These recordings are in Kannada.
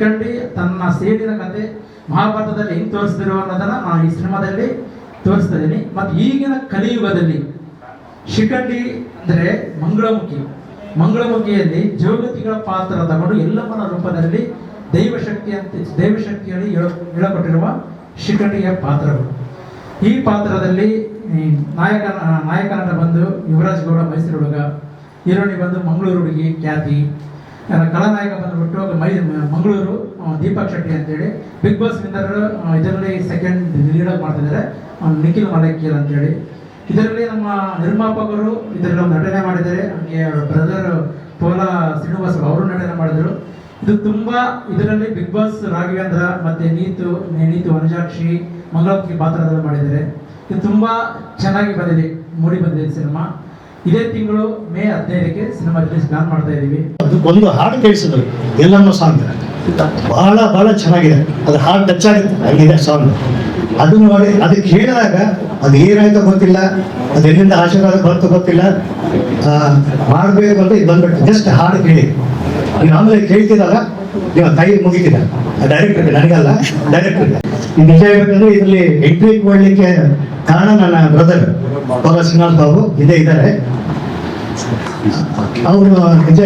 ಶಿಖಂಡಿ ತನ್ನ ಸೇಡಿನ ಕತೆ ಮಹಾಭಾರತದಲ್ಲಿ ಹೆಂಗೆ ತೋರಿಸ್ತಿರೋ ಅನ್ನೋದನ್ನ ನಾನು ಈ ಸಿನಿಮಾದಲ್ಲಿ ತೋರಿಸ್ತಾ ಇದ್ದೀನಿ. ಮತ್ತು ಈಗಿನ ಕಲಿಯುಗದಲ್ಲಿ ಶಿಖಂಡಿ ಅಂದರೆ ಮಂಗಳಮುಖಿಯಲ್ಲಿ ಜೋಗತಿಗಳ ಪಾತ್ರ ತಗೊಂಡು ಎಲ್ಲಮ್ಮನ ರೂಪದಲ್ಲಿ ದೈವಶಕ್ತಿಯಲ್ಲಿ ಹೇಳಪಟ್ಟಿರುವ ಶಿಖಂಡಿಯ ಪಾತ್ರಗಳು. ಈ ಪಾತ್ರದಲ್ಲಿ ನಾಯಕನಟ ಬಂದು ಯುವರಾಜ್ ಗೌಡ ಮೈಸೂರು ಹುಡುಗ, ಹೀರೋಣಿ ಬಂದು ಮಂಗಳೂರು ಹುಡುಗಿ ಖ್ಯಾತಿ, ಕಲಾನಾಯಕ ಬಂದುಬಿಟ್ಟು ಮಂಗಳೂರು ದೀಪಕ್ ಶೆಟ್ಟಿ ಅಂತೇಳಿ. ಬಿಗ್ ಬಾಸ್ ವಿನ್ನರ್ ಇದರಲ್ಲಿ ಸೆಕೆಂಡ್ ಲೀಡರ್ ಮಾಡ್ತಿದ್ದಾರೆ ನಿಖಿಲ್ ಮಲಕ್ಕೀರ್ ಅಂತೇಳಿ. ಇದರಲ್ಲಿ ನಮ್ಮ ನಿರ್ಮಾಪಕರು ಇದರಲ್ಲಿ ಒಂದು ನಟನೆ ಮಾಡಿದ್ದಾರೆ. ಹಾಗೆ ಬ್ರದರ್ ಪೋಲಾ ಶ್ರೀನಿವಾಸ್ ಅವರು ನಟನೆ ಮಾಡಿದರು. ಇದು ತುಂಬಾ ಇದರಲ್ಲಿ ಬಿಗ್ ಬಾಸ್ ರಾಘವೇಂದ್ರ ಮತ್ತೆ ನೀತು ವನಜಾಕ್ಷಿ ಮಂಗಳಮುಖಿ ಪಾತ್ರದಲ್ಲಿ ಮಾಡಿದ್ದಾರೆ. ಇದು ತುಂಬಾ ಚೆನ್ನಾಗಿ ಬಂದಿದೆ, ಮೂಡಿ ಬಂದಿದೆ ಸಿನಿಮಾ. ಇದೇ ತಿಂಗಳು ಮೇ 15ಕ್ಕೆ ಸಿನಿಮಾ ರಿಲೀಸ್ ಪ್ಲಾನ್ ಮಾಡ್ತಾ ಇದೀವಿ. ಒಂದು ಹಾಡು ಕೇಳಿಸಿದ್ರು ಎಲ್ಲನ್ನೂ ಸಾಂಗ್ ಬಹಳ ಬಹಳ ಚೆನ್ನಾಗಿದೆ. ಅದು ಹಾಡು ಟಚ್ ಆಗುತ್ತೆ, ಆಗಿದೆ ಸಾಂಗ್. ಅದನ್ನು ನೋಡಿ ಅದು ಕೇಳಿದಾಗ ಅದು ಏನಾಯ್ತೋ ಗೊತ್ತಿಲ್ಲ, ಅದು ಎಲ್ಲಿಂದ ಆಶೀರ್ವಾದ ಬರ್ತೋ ಗೊತ್ತಿಲ್ಲ, ಮಾಡಬೇಕು ಅಂತ ಇದು ಬಂದ್ಬಿಟ್ಟು ಜಸ್ಟ್ ಹಾಡು ಕೇಳಿ ನೀವು ಆಮೇಲೆ ಕೇಳ್ತಿದಾಗ ನೀವು ಕೈ ಮುಗಿತೀರ ಡೈರೆಕ್ಟರ್ಗೆ, ನನಗಲ್ಲ ಡೈರೆಕ್ಟರ್ಗೆ. ಈ ನಿಜ ಹೇಳ್ಬೇಕಂದ್ರೆ ಇದರಲ್ಲಿ ಎಂಟ್ರಿ ಮಾಡಲಿಕ್ಕೆ ಕಾರಣ ನನ್ನ ಬ್ರದರ್ ಪೋಲಾ ಶ್ರೀನಿವಾಸ್ ಬಾಬು ಇದೇ ಇದ್ದಾರೆ. ಅವರು ನಿಜ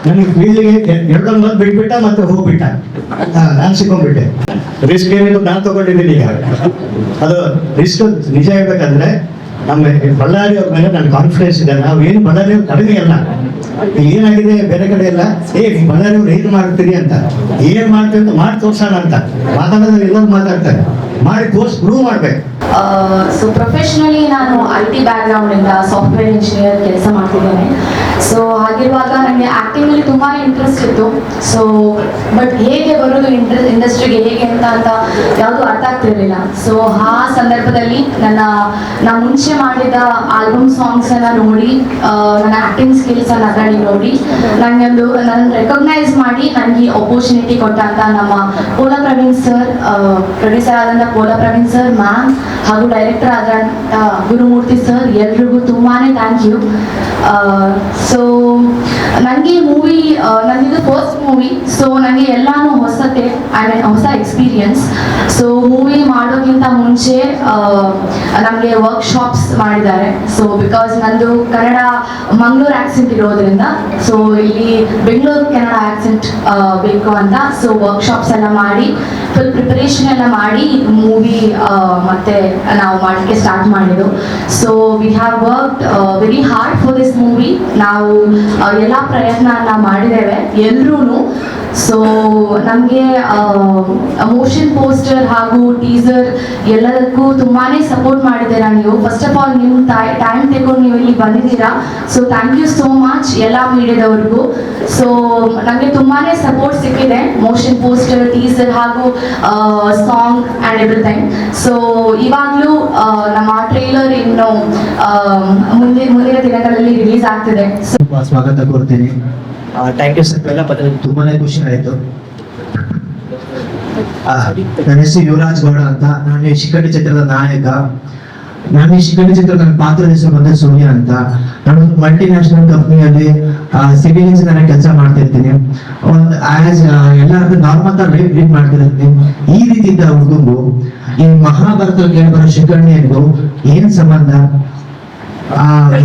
ನನಗೆ ಫೀಲ್ಡಿಗೆ ಎರಡೊಂದು ಬಂದು ಬಿಟ್ಬಿಟ್ಟ ಮತ್ತೆ ಹೋಗ್ಬಿಟ್ಟ, ನಾನು ಸಿಕ್ಕೊಂಡ್ಬಿಟ್ಟೆ. ರಿಸ್ಕ್ ಏನಿದ್ರು ನಾನು ತಗೊಂಡಿದ್ದೀನಿ. ಈಗ ಅದು ರಿಸ್ಕ್ ನಿಜ ಹೇಳ್ಬೇಕಂದ್ರೆ ನಮ್ಮ ಬಳ್ಳಾರಿ ಅವ್ರ ಮೇಲೆ ನನ್ನ ಕಾನ್ಫಿಡೆನ್ಸ್ ಇದೆ. ನಾವು ಏನು ಬಳ್ಳಾರಿ ಅವ್ರು ಕಡಿಮೆ ಅಲ್ಲ, ಏನಾಗಿದೆ ಬೇರೆ ಕಡೆ ಎಲ್ಲ ಬಳ್ಳಾರಿ ಅವ್ರು ಏನು ಮಾಡ್ತೀರಿ ಅಂತ, ಏನ್ ಮಾಡ್ತೀವಿ ಅಂತ ಮಾಡಿ ತೋರ್ಸೋಣ ಅಂತ ಮಾತಾಡೋದ್ರೆ ಎಲ್ಲರೂ ಮಾತಾಡ್ತಾರೆ, ಮಾಡಿ ತೋರ್ಸ್ ಪ್ರೂವ್ ಮಾಡ್ಬೇಕು. ಸೊ ಪ್ರೊಫೆಷನಲಿ ನಾನು IT ಬ್ಯಾಕ್ಗ್ರೌಂಡ್ ಇಂದ ಸಾಫ್ಟ್ವೇರ್ ಇಂಜಿನಿಯರ್ ಕೆಲಸ ಮಾಡ್ತಿದ್ದೇನೆ. ಸೊ ಹಾಗಿರುವಾಗ ನನಗೆ ಆಕ್ಟಿಂಗ್ ಅಲ್ಲಿ ತುಂಬಾ ಇಂಟ್ರೆಸ್ಟ್ ಇತ್ತು. ಸೊ ಬಟ್ ಹೇಗೆ ಬರೋದು ಇಂಡಸ್ಟ್ರಿಗೆ ಹೇಗೆ ಅಂತ ಯಾವುದು ಅರ್ಥ ಆಗ್ತಿರ್ಲಿಲ್ಲ. ಸೊ ಆ ಸಂದರ್ಭದಲ್ಲಿ ನಾ ಮುಂಚೆ ಮಾಡಿದ ಆಲ್ಬಮ್ ಸಾಂಗ್ಸ್ ಅನ್ನ ನೋಡಿ, ನನ್ನ ಆಕ್ಟಿಂಗ್ ಸ್ಕಿಲ್ಸ್ ಅನ್ನ ಅದರಲ್ಲಿ ನೋಡಿ ನನ್ನ ರೆಕಗ್ನೈಸ್ ಮಾಡಿ ನನಗೆ ಆಪರ್ಚುನಿಟಿ ಕೊಟ್ಟಂತ ನಮ್ಮ ಪೋಲಾ ಪ್ರವೀಣ್ ಸರ್, ಪ್ರೊಡ್ಯೂಸರ್ ಆದಂತ ಪೋಲಾ ಪ್ರವೀಣ್ ಸರ್ ಮ್ಯಾಮ್ ಹಾಗೂ ಡೈರೆಕ್ಟರ್ ಆದಂತ ಗುರುಮೂರ್ತಿ ಸರ್, ಎಲ್ರಿಗೂ ತುಂಬಾನೇ ಥ್ಯಾಂಕ್ ಯು. ಸೊ ನನಗೆ ಮೂವಿ ನನಗಿದು ಫಸ್ಟ್ ಮೂವಿ. ಸೊ ನನಗೆ ಎಲ್ಲಾನು ಹೊಸತೆ, ಹೊಸ ಎಕ್ಸ್ಪೀರಿಯನ್ಸ್. ಸೊ ಮೂವಿ ಮಾಡೋಕ್ಕಿಂತ ಮುಂಚೆ ನಮಗೆ ವರ್ಕ್ಶಾಪ್ಸ್ ಮಾಡಿದ್ದಾರೆ. ಸೊ ಬಿಕಾಸ್ ನಂದು ಕನ್ನಡ ಮಂಗಳೂರು ಆಕ್ಸೆಂಟ್ ಇರೋದ್ರಿಂದ ಸೊ ಇಲ್ಲಿ ಬೆಂಗಳೂರು ಕನ್ನಡ ಆಕ್ಸೆಂಟ್ ಬೇಕು ಅಂತ ಸೊ ವರ್ಕ್ಶಾಪ್ಸ್ ಎಲ್ಲ ಮಾಡಿ ಫುಲ್ ಪ್ರಿಪರೇಷನ್ ಎಲ್ಲ ಮಾಡಿ ಮೂವಿ ಮತ್ತೆ ನಾವು ಮಾಡಲಿಕ್ಕೆ ಸ್ಟಾರ್ಟ್ ಮಾಡಿದ್ದು. So we have worked very hard for this movie. ನಾವು ಎಲ್ಲ ಪ್ರಯತ್ನ ಮಾಡಿದ್ದೇವೆ ಎಲ್ರೂ. ಸೊ ನಮಗೆ ಮೋಷನ್ ಪೋಸ್ಟರ್ ಹಾಗೂ ಟೀಸರ್ ಎಲ್ಲದಕ್ಕೂ ತುಂಬಾನೇ ಸಪೋರ್ಟ್ ಮಾಡಿದ್ದೀರಾ ನೀವು. ಫಸ್ಟ್ ಆಫ್ ಆಲ್ ನೀವು ಟೈಮ್ ತಗೊಂಡು ನೀವು ಇಲ್ಲಿ ಬಂದಿದ್ದೀರಾ. So thank you so much ಎಲ್ಲ ಮೀಡಿಯಾದವ್ರಿಗೂ. ಸೊ ನನಗೆ ತುಂಬಾನೇ ಸಪೋರ್ಟ್ ಸಿಕ್ಕಿದೆ, ಮೋಷನ್ ಪೋಸ್ಟರ್, ಟೀಸರ್ ಹಾಗೂ ಸಾಂಗ್ ಆ್ಯಂಡ್ ಎವ್ರಿಥಿಂಗ್. ಸೊ ಇವಾಗಲೂ ನಮ್ಮ ಟ್ರೇಲರ್ ಇನ್ನು ಮುಂದಿನ ದಿನಗಳಲ್ಲಿ ರಿಲೀಸ್ ಆಗ್ತಿದೆ. ಸ್ವಾಗತ ಕೋರ್ತೀನಿ. Thank you sir. ಎಲ್ಲ ಪದದಲ್ಲಿ ತುಂಬಾನೇ ಖುಷಿ ಆಯಿತು. ನನ್ನ ಹೆಸರು ಯುವರಾಜ್ ಗೌಡ ಅಂತ. ನಾನು ಈ ಶಿಖಂಡಿ ಚಿತ್ರದ ನಾಯಕ. ನಾನು ಈ ಶಿಖಂಡಿ ಚಿತ್ರದ ನನ್ನ ಪಾತ್ರದ ಹೆಸರು ಬಂದ ಸೂರ್ಯ ಅಂತ. ನಾನು ಒಂದು ಮಲ್ಟಿನ್ಯಾಷನಲ್ ಕಂಪ್ನಿಯಲ್ಲಿ ಸಿವಿಲ್ ಇಂಜಿನಿಯರ್ ಕೆಲಸ ಮಾಡ್ತಾ ಇರ್ತೀನಿ. ಒಂದು ಎಲ್ಲರೂ ನಾರ್ಮಲ್ ಲೀಡ್ ಮಾಡ್ತಿರ್ತೀನಿ. ಈ ರೀತಿ ಇದ್ದ ಹುಡುಗರು ಈ ಮಹಾಭಾರತ ಕೇಳಿ ಬರೋ ಶಿಖಂಡಿಗೂ ಏನ್ ಸಂಬಂಧ?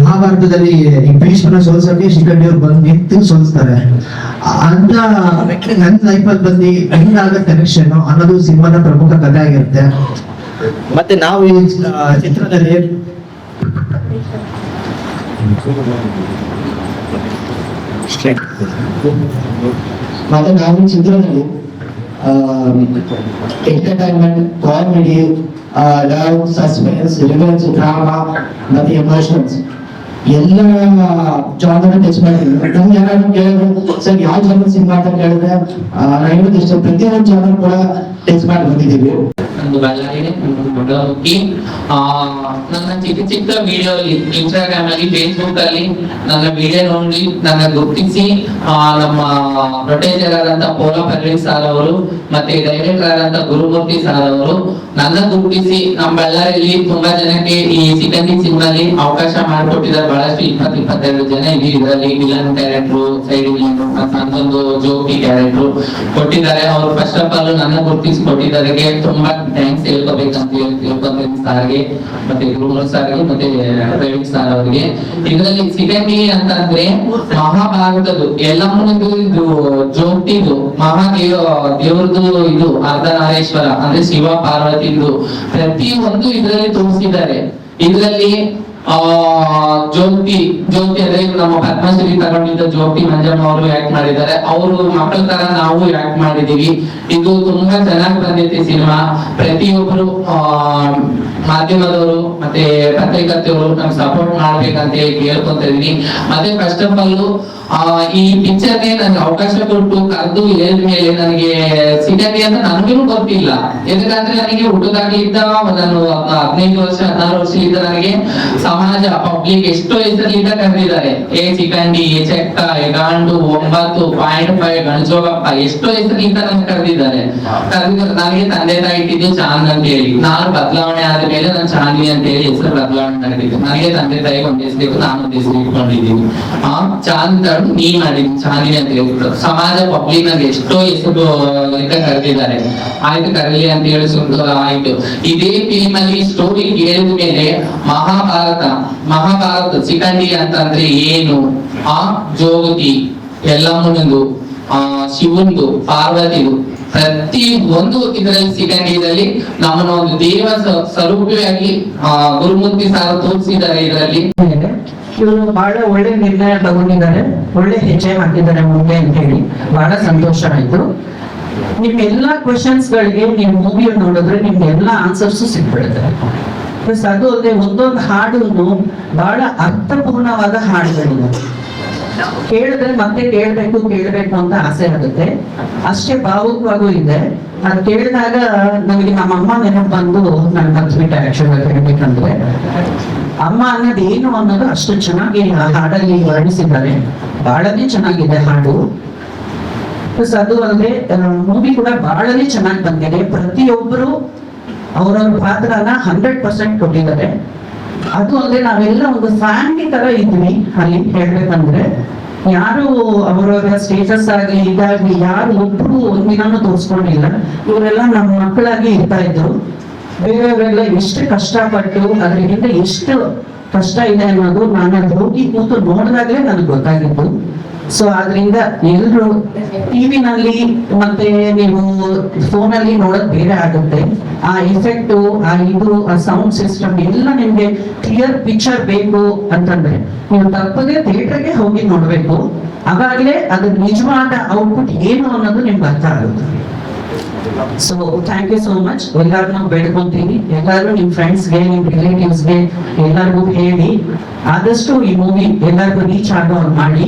ಮಹಾಭಾರತದಲ್ಲಿ ಈ ಭೀಷ್ಮನ ಸೋಲ್ಸಕ್ಕೆ ಶಿಖಂಡಿ ಅವ್ರು ಬಂದು ನಿಂತು ಸೋಲ್ಸ್ತಾರೆ ಅಂತ ನನ್ನ ಲೈಫಲ್ಲಿ ಬಂದು ಹೆಂಗಾಗ ಕನೆಕ್ಷನ್ ಅನ್ನೋದು ಸಿನಿಮಾದ ಪ್ರಮುಖ ಕಥೆ ಆಗಿರುತ್ತೆ. ಮತ್ತೆ ನಾವು ಈ ಚಿತ್ರದಲ್ಲಿ entertainment, comedy, love, suspense, revenge, drama ಮತ್ತೆ ಎಮೋಷನ್ಸ್ ಎಲ್ಲ ಜಾನರ್ ಟಚ್ ಮಾಡಿದ್ರು. ನಮ್ಗೆ ಯಾರು ಕೇಳಿದ್ರು ಸರ್ ಯಾವ ಜಾನರ್ ಸಿನಿಮಾ ಅಂತ ಕೇಳಿದ್ರೆ ನಾನು ಹೇಳೋದಿಷ್ಟು ಪ್ರತಿಯೊಂದು ಜಾನರ್ ಕೂಡ ಟಚ್ ಮಾಡಿ ಬಂದಿದ್ದೀವಿ. ಒಂದು ಬಳ್ಳಾರಿ ಮುಖಿ ನನ್ನ ಚಿಕ್ಕ ಚಿಕ್ಕ ವಿಡಿಯೋ ಅಲ್ಲಿ ಇನ್ಸ್ಟಾಗ್ರಾಮ್ ಅಲ್ಲಿ ಫೇಸ್ಬುಕ್ ಅಲ್ಲಿ ನನ್ನ ವಿಡಿಯೋ ನೋಡಿ ನನ್ನ ಗುರುತಿಸಿ ನಮ್ಮ ಪ್ರೊಡ್ಯೂಸರ್ ಆದಂತ ಪೋಲಾ ಪ್ರವೀಣ್ ಸರ್ ಅವರು ಮತ್ತೆ ಡೈರೆಕ್ಟರ್ ಆದಂತ ಗುರುಮೂರ್ತಿ ಸರ್ ಅವರು ನನ್ನ ಗುರುತಿಸಿ ನಮ್ಮ ಬಳ್ಳಾರಿಯಲ್ಲಿ ತುಂಬಾ ಜನಕ್ಕೆ ಈ ಸಿಬ್ಬಂದಿ ಸಿನಿಮಾಲಿ ಅವಕಾಶ ಮಾಡಿಕೊಟ್ಟಿದ್ದಾರೆ. ಬಹಳಷ್ಟು 22 ಜನ ಇದೀವಿ ಇದರಲ್ಲಿ. ವಿಲನ್ ಕ್ಯಾರೆಕ್ಟ್ರು, ಸೈಡ್ ವಿಲನ್, ನನ್ನೊಂದು ಜೋಕಿ ಕ್ಯಾರೆಕ್ಟ್ರು ಕೊಟ್ಟಿದ್ದಾರೆ. ಅವ್ರು ಫಸ್ಟ್ ಆಫ್ ಆಲ್ ನನ್ನ ಗುರುತಿಸಿ ಕೊಟ್ಟಿದ್ದಕ್ಕೆ ತುಂಬಾ ಥ್ಯಾಂಕ್ಸ್ ಹೇಳ್ಕೊಬೇಕಂತ ಸಾರ್ಗೆ, ಮತ್ತೆ ಗುರುಮೂರ್ ಸಾರ್ಗೆ, ಮತ್ತೆ ಪ್ರವೀಣ್ ಸರ್ ಅವರಿಗೆ. ಇದರಲ್ಲಿ ಸಿಗಂಡಿ ಅಂತಂದ್ರೆ ಮಹಾಭಾರತದ್ದು ಎಲ್ಲ ಇದು ಜೋತಿದು ದೇವ್ರದ್ದು ಇದು ಅರ್ಧನಾರೇಶ್ವರ ಅಂದ್ರೆ ಶಿವ ಪಾರ್ವತಿದು ಪ್ರತಿ ಒಂದು ಇದರಲ್ಲಿ ತೋರಿಸಿದ್ದಾರೆ. ಇದರಲ್ಲಿ ಜ್ಯೋತಿ ಅಂದ್ರೆ ನಮ್ಮ ಪದ್ಮಶ್ರೀ ತಗೊಂಡಿದ್ದ ಜ್ಯೋತಿ ಮಂಜಮ್ಮ ಅವರು ಆಕ್ಟ್ ಮಾಡಿದ್ದಾರೆ. ಅವರು ಮಕ್ಕಳ ತರ ನಾವು ಆಕ್ಟ್ ಮಾಡಿದೀವಿ. ಇದು ತುಂಬಾ ಚೆನ್ನಾಗಿ ಬಂದೈತಿ ಸಿನಿಮಾ. ಪ್ರತಿಯೊಬ್ಬರು ಮಾಧ್ಯಮದವರು ಮತ್ತೆ ಪತ್ರಿಕರ್ತೆಯವರು ನಮ್ಗೆ ಸಪೋರ್ಟ್ ಮಾಡ್ಬೇಕಂತ ಹೇಳಿ ಕೇಳ್ಕೊಂತ ಇದೀನಿ. ಮತ್ತೆ ಫಸ್ಟ್ ಆಫ್ ಆಲ್ ಈ ಪಿಕ್ಚರ್ಗೆ ನನ್ಗೆ ಅವಕಾಶ ಕೊಟ್ಟು ಕರೆದು ಹೇಳಿದ್ಮೇಲೆ ನನಗೆ ಸಿಗಂಡಿ ಅಂತ ನನಗೂ ಗೊತ್ತಿಲ್ಲ. ಯಾಕಂದ್ರೆ ನನಗೆ ಹುಟ್ಟದಾಗ್ಲಿದ್ದ ನಾನು 15 ವರ್ಷ 16 ವರ್ಷದಿಂದ ನನಗೆ ಸಮಾಜ ಪಬ್ಲಿಕ್ ಎಷ್ಟೋ ಹೆಸರ್ಲಿಂದ ಕರೆದಿದ್ದಾರೆ. ಸಿಗಂಡಿ, ಚೆಕ್ಕ, ಗಾಂಡು, 9.5 ಗಣಜೋಗಪ್ಪ ಎಷ್ಟೋ ಹೆಸರ್ಲಿಂದ ನನಗೆ ಕರೆದಿದ್ದಾರೆ. ನನಗೆ ತಂದೆ ತಾಯಿ ಇಟ್ಟಿದ್ದು ಚಾಂದ್ ಅಂತ ಹೇಳಿ. ನಾನು ಬದಲಾವಣೆ ಆದ್ಮೇಲೆ ನಾನು ಚಾಂದಿನಿ ಅಂತ ಹೇಳಿ ಹೆಸರು ಬದಲಾವಣೆ ಮಾಡಿದ್ದು. ನನಗೆ ತಂದೆ ತಾಯಿಗೆ ಒಂದ್ ಹೆಸರು, ನಾನು ಒಂದ್ ಹೆಸರು ಇಟ್ಕೊಂಡಿದ್ದೀನಿ. ಚಾಂದ್ ನೀ ಮಾಡಿದ್ದೀನಿ ಚಾಂದಿನಿ ಅಂತ ಹೇಳ್ಬಿಟ್ಟು. ಸಮಾಜ ಪಬ್ಲಿಕ್ ನನಗೆ ಎಷ್ಟೋ ಹೆಸರು ಕರೆದಿದ್ದಾರೆ. ಆಯ್ತು ಕರೀಲಿ ಅಂತ ಹೇಳಿ ಆಯ್ತು. ಇದೇ ಫಿಲ್ಮ್ ಅಲ್ಲಿ ಸ್ಟೋರಿ ಕೇಳಿದ ಮೇಲೆ ಮಹಾಭಾರತ ಸಿಗಂಡಿ ಅಂತಂದ್ರೆ ಏನು, ಜೋಗತಿ ಎಲ್ಲಮ್ಮನದು, ಶಿವಂದು, ಪಾರ್ವತಿದು ಪ್ರತಿ ಒಂದು ಇದರಲ್ಲಿ ಸಿಗಂಡಿಯಲ್ಲಿ ನಮ್ಮನ್ನ ಒಂದು ದೇವ ಸ್ವರೂಪಿಯಾಗಿ ಗುರುಮೂರ್ತಿ ಸಾರ್ ತೋರಿಸಿದ್ದಾರೆ. ಇದರಲ್ಲಿ ಇವರು ಬಹಳ ಒಳ್ಳೆ ನಿರ್ಣಯ ತಗೊಂಡಿದ್ದಾರೆ, ಒಳ್ಳೆ ಹೆಜ್ಜೆ ಹಾಕಿದ್ದಾರೆ ಮುಂದೆ ಅಂತ ಹೇಳಿ ಬಹಳ ಸಂತೋಷ ಆಯ್ತು. ನಿಮ್ ಎಲ್ಲಾ ಕ್ವಶನ್ಸ್ ಗಳಿಗೆ ನೀವು ಮೂವಿ ನೋಡಿದ್ರೆ ನಿಮ್ಗೆ ಎಲ್ಲಾ ಆನ್ಸರ್ಸ್ ಸಿಕ್ಬಿಡುತ್ತೆ. ಪ್ಲಸ್ ಅದು ಅಲ್ಲದೆ ಒಂದೊಂದು ಹಾಡು ಬಹಳ ಅರ್ಥಪೂರ್ಣವಾದ ಹಾಡುಗಳಿದೆ. ಕೇಳಿದ್ರೆ ಮತ್ತೆ ಕೇಳ್ಬೇಕು ಅಂತ ಆಸೆ ಆಗುತ್ತೆ. ಅಷ್ಟೇ ಭಾವುಕವಾಗೂ ಇದೆ. ಅದು ಕೇಳಿದಾಗ ನಮಗೆ ನಮ್ಮ ಅಮ್ಮ ನೆನಪು ಬಂದು ನಾನು ಕಲ್ತ್ಬಿಟ್ಟೆ. ಆಕ್ಚುಲಿ ಹೇಳ್ಬೇಕಂದ್ರೆ ಅಮ್ಮ ಅನ್ನೋದು ಏನು ಅನ್ನೋದು ಅಷ್ಟು ಚೆನ್ನಾಗಿ ಆ ಹಾಡಲ್ಲಿ ವರ್ಣಿಸಿದ್ದಾರೆ. ಬಹಳನೇ ಚೆನ್ನಾಗಿದೆ ಹಾಡು. ಪ್ಲಸ್ ಅದು ಅಲ್ಲದೆ ಮೂವಿ ಕೂಡ ಬಹಳನೇ ಚೆನ್ನಾಗಿ ಬಂದಿದೆ. ಪ್ರತಿಯೊಬ್ಬರು ಅವರವ್ರ ಪಾತ್ರನ 100% ಕೊಟ್ಟಿದ್ದಾರೆ. ಅದು ಅಲ್ಲದೆ ನಾವೆಲ್ಲ ಒಂದು ಫ್ಯಾಮಿಲಿ ತರ ಇದ್ವಿ ಅಲ್ಲಿ. ಹೇಳ್ಬೇಕಂದ್ರೆ ಯಾರು ಅವರವರ ಸ್ಟೇಟಸ್ ಆಗಲಿ ಇದಾಗ್ಲಿ ಯಾರು ಒಬ್ರು ಒಂದಿನಾನು ತೋರಿಸ್ಕೊಂಡಿಲ್ಲ. ಇವರೆಲ್ಲ ನಮ್ಮ ಮಕ್ಕಳಾಗಿ ಇರ್ತಾ ಇದ್ರು. ಬೇರೆಯವರೆಲ್ಲ ಎಷ್ಟು ಕಷ್ಟಪಟ್ಟು ಅದ್ರ ಹಿಂದೆ ಎಷ್ಟು ಕಷ್ಟ ಇದೆ ಅನ್ನೋದು ನಾನು ಅಲ್ಲಿ ಹೋಗಿ ಕೂತು ನೋಡಿದಾಗ್ಲೇ ನನಗೆ ಗೊತ್ತಾಗಿತ್ತು. ಸೊ ಆದ್ರಿಂದ ಎಲ್ರು ಟಿವಿನಲ್ಲಿ ಮತ್ತೆ ನೀವು ಫೋನಲ್ಲಿ ನೋಡೋದು ಬೇರೆ ಆಗುತ್ತೆ. ಆ ಎಫೆಕ್ಟ್, ಆ ಸೌಂಡ್ ಸಿಸ್ಟಮ್ ಎಲ್ಲ ನಿಮ್ಗೆ ಕ್ಲಿಯರ್ ಪಿಕ್ಚರ್ ಬೇಕು ಅಂತಂದ್ರೆ ನೀವು ತಪ್ಪದೆ ಥಿಯೇಟರ್ಗೆ ಹೋಗಿ ನೋಡ್ಬೇಕು. ಅವಾಗಲೇ ಅದ್ರ ನಿಜವಾದ ಔಟ್ಪುಟ್ ಏನು ಅನ್ನೋದು ನಿಮ್ಗೆ ಅರ್ಥ ಆಗುತ್ತೆ. So thank you so much. ಎಲ್ಲಾರು ಬೇಡ್ಕೊಂತೀನಿ, ಎಲ್ಲಾರು ನಿಮ್ ಫ್ರೆಂಡ್ಸ್ಗೆ, ನಿಮ್ ರಿಲೇಟಿವ್ಸ್ಗೆ ಎಲ್ಲರಿಗೂ ಹೇಳಿ ಆದಷ್ಟು ಈ ಮೂವಿ ಎಲ್ಲರಿಗೂ ರೀಚ್ ಆಗೋ ಮಾಡಿ.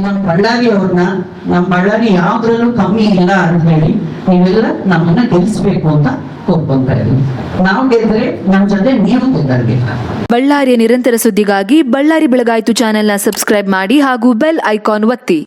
ನಮ್ಮ ಬಳ್ಳಾರಿ ಅವ್ರನ್ನ, ನಮ್ಮ ಬಳ್ಳಾರಿ ಯಾವ್ದ್ರಲ್ಲೂ ಕಮ್ಮಿ ಇಲ್ಲ ಅಂತ ಹೇಳಿ ನೀವೆಲ್ಲ ನಮ್ಮನ್ನ ಗೆಲ್ಲಿಸ್ಬೇಕು ಅಂತ ಕೋರ್ಕೊಂತ ಇದ್ದೀನಿ. ನಾವು ಗೆದ್ರೆ ನಮ್ ಜೊತೆ ನೀವು ಗೆದ್ದಾರ್ಗೆ. ಬಳ್ಳಾರಿಯ ನಿರಂತರ ಸುದ್ದಿಗಾಗಿ ಬಳ್ಳಾರಿ ಬೆಳಗಾಯಿತು ಚಾನೆಲ್ನ ಸಬ್ಸ್ಕ್ರೈಬ್ ಮಾಡಿ ಹಾಗೂ ಬೆಲ್ ಐಕಾನ್ ಒತ್ತಿ.